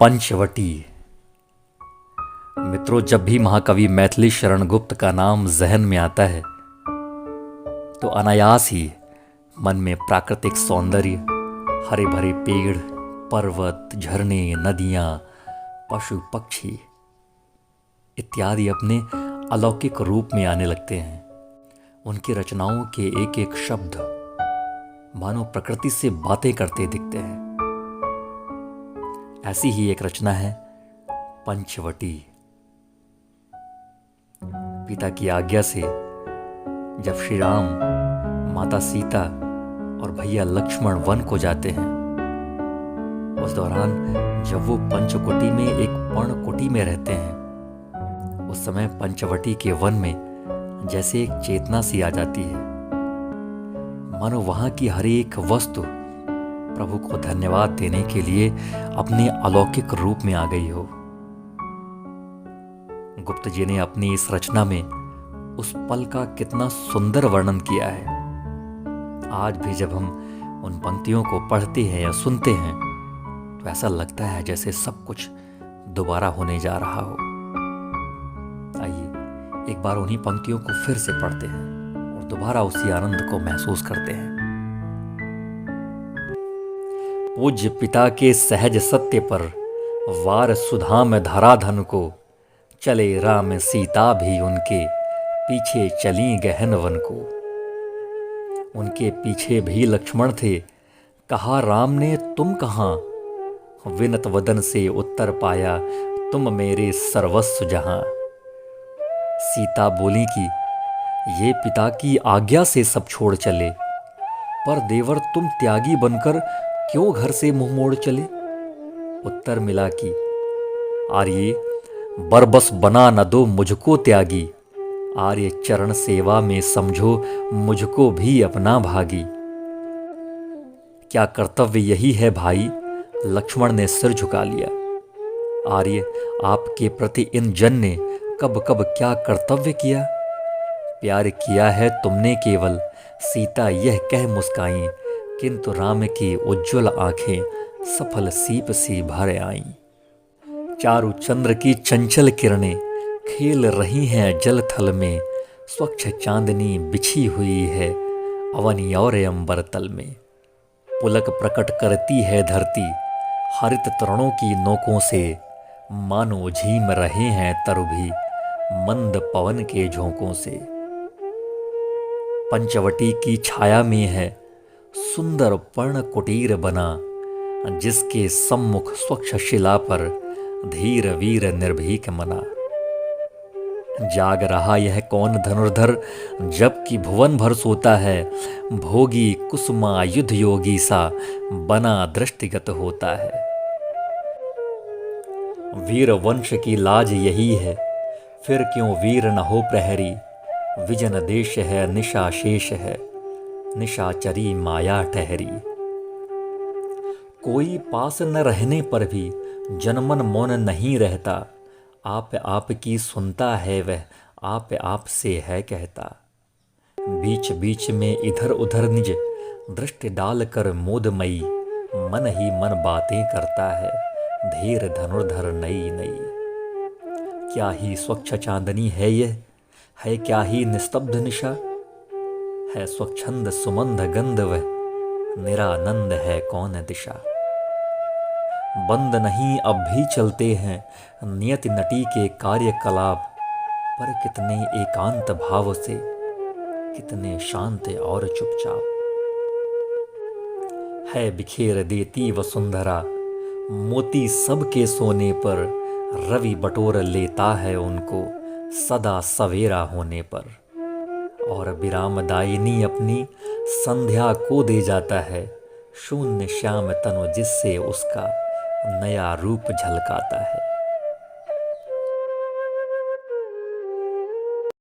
पंचवटी। मित्रों, जब भी महाकवि मैथिली शरण गुप्त का नाम जहन में आता है तो अनायास ही मन में प्राकृतिक सौंदर्य, हरे भरे पेड़, पर्वत, झरने, नदियां, पशु पक्षी इत्यादि अपने अलौकिक रूप में आने लगते हैं। उनकी रचनाओं के एक एक शब्द मानो प्रकृति से बातें करते दिखते हैं। ऐसी ही एक रचना है पंचवटी। पिता की आज्ञा से जब श्री राम, माता सीता और भैया लक्ष्मण वन को जाते हैं, उस दौरान जब वो पंचकुटी में एक पर्णकुटी में रहते हैं, उस समय पंचवटी के वन में जैसे एक चेतना सी आ जाती है, मानो वहां की हर एक वस्तु प्रभु को धन्यवाद देने के लिए अपने अलौकिक रूप में आ गई हो। गुप्त जी ने अपनी इस रचना में उस पल का कितना सुंदर वर्णन किया है। आज भी जब हम उन पंक्तियों को पढ़ते हैं या सुनते हैं तो ऐसा लगता है जैसे सब कुछ दोबारा होने जा रहा हो। आइए एक बार उन्हीं पंक्तियों को फिर से पढ़ते हैं और दोबारा उसी आनंद को महसूस करते हैं। पूज्य पिता के सहज सत्य पर वार सुधा में धराधन को, चले राम सीता भी उनके पीछे चली गहन वन को। उनके पीछे भी लक्ष्मण थे, कहा राम ने तुम कहाँ, विनत वदन से उत्तर पाया, तुम मेरे सर्वस्व जहां। सीता बोली कि ये पिता की आज्ञा से सब छोड़ चले, पर देवर तुम त्यागी बनकर क्यों घर से मुंह मोड़ चले। उत्तर मिला कि आर्य बरबस बना न दो मुझको त्यागी, आर्य चरण सेवा में समझो मुझको भी अपना भागी। क्या कर्तव्य यही है भाई, लक्ष्मण ने सिर झुका लिया। आर्य आपके प्रति इन जन ने कब कब क्या कर्तव्य किया। प्यार किया है तुमने केवल, सीता यह कह मुस्काई, किंतु राम की उज्ज्वल आंखें सफल सीप सी भर आईं। चारु चंद्र की चंचल किरणें खेल रही हैं जल थल में, स्वच्छ चांदनी बिछी हुई है अवनी और अंबर तल में। पुलक प्रकट करती है धरती हरित तरणों की नोकों से, मानो झीम रहे हैं तरु भी मंद पवन के झोंकों से। पंचवटी की छाया में है सुंदर पर्ण कुटीर बना, जिसके सम्मुख स्वच्छ शिला पर धीर वीर निर्भीक मना। जाग रहा यह कौन धनुर्धर, जबकि भुवन भर सोता है, भोगी कुसुमा युद्ध योगी सा बना दृष्टिगत होता है। वीर वंश की लाज यही है, फिर क्यों वीर न हो प्रहरी। विजन देश है निशा शेष है, निशाचरी माया ठहरी। कोई पास न रहने पर भी जनमन मौन नहीं रहता, आप की सुनता है वह आप से है कहता। बीच बीच में इधर उधर निज दृष्टि डालकर मोदमयी, मन ही मन बातें करता है धीर धनुर्धर नई नई। क्या ही स्वच्छ चांदनी है यह, है क्या ही निस्तब्ध निशा, है स्वच्छंद सुमंद गंध वह, निरानंद है कौन दिशा। बंद नहीं अब भी चलते हैं नियति नटी के कार्यकलाप, पर कितने एकांत भाव से, कितने शांत और चुपचाप। है बिखेर देती वसुंधरा मोती सबके सोने पर, रवि बटोर लेता है उनको सदा सवेरा होने पर। और विरामदायिनी अपनी संध्या को दे जाता है, शून्य श्याम तनु जिससे उसका नया रूप झलकाता है।